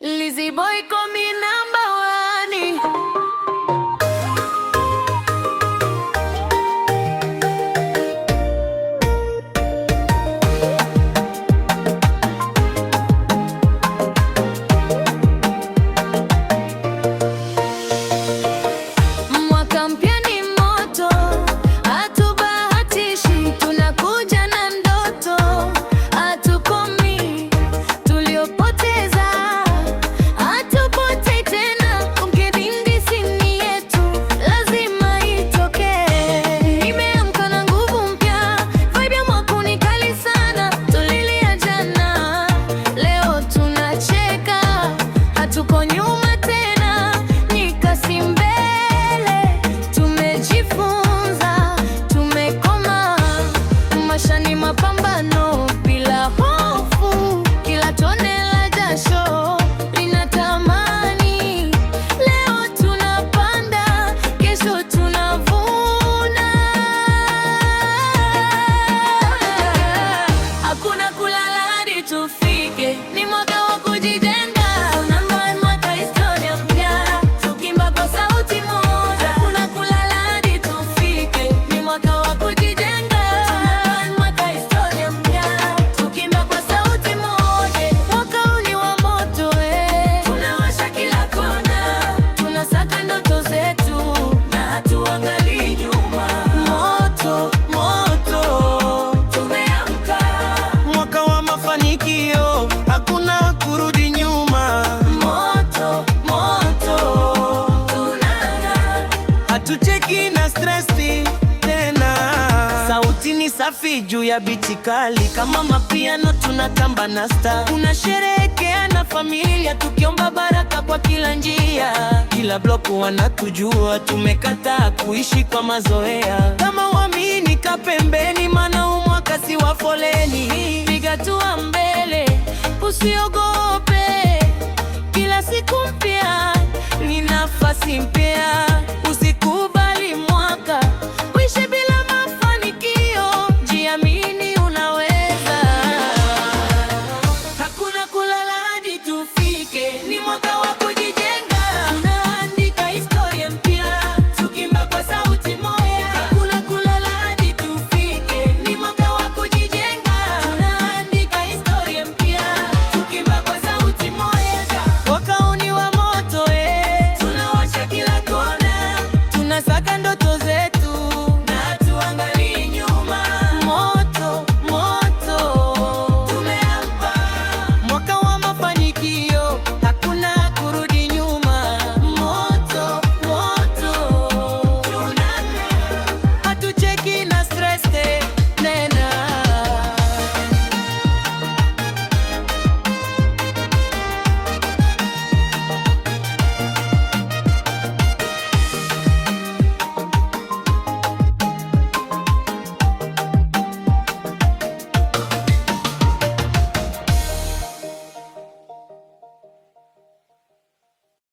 Lizzy Boy call me number one. Mwaka mpya ni moto, hatubahatishi, tunakuja na ndoto, hatukomi, tuliopoteza hatupotei tena. Ongedingi sini yetu lazima itokee. Nimeamka na nguvu mpya, vibe ya mwaka ni kali sana. Tulilia jana, leo tunacheka, hatuko nyuma tena, ni kasi mbele. Tumejifunza, tumekoma, maisha ni mapambano bila hofu, kila tone la jasho linatamani. Leo tunapanda, kesho tunavuna, hakuna kulala hadi tufike. Ni mwaka wa kujijenga, tunamua mwaka historia mpya, tukimba kwa sauti moja. Hakuna kulala hadi tufike, ni mwaka wa kujijenga, tunamua mwaka historia mpya, tukimba kwa sauti moja. Mwaka huu ni wa moto, tunawasha kila kona, tunasaka ndoto zetu na hatuangalii nyuma. Moto, moto, tumeamka. Mwaka wa mafanikio, hakuna kurudi nyuma. Moto, moto, tunang'aa. Hatucheki na stresi tena. Sauti ni safi juu ya biti kali, kama mapiano tunatamba na star. Tunasherehekea na familia, tukiomba baraka kwa kila njia. Kila block wanatujua, tumekataa kuishi kwa mazoea. Kama uamini ka pembeni, maana huu mwaka si wa foleni. Piga hatua mbele, usiogope, kila siku mpya ni nafasi mpya.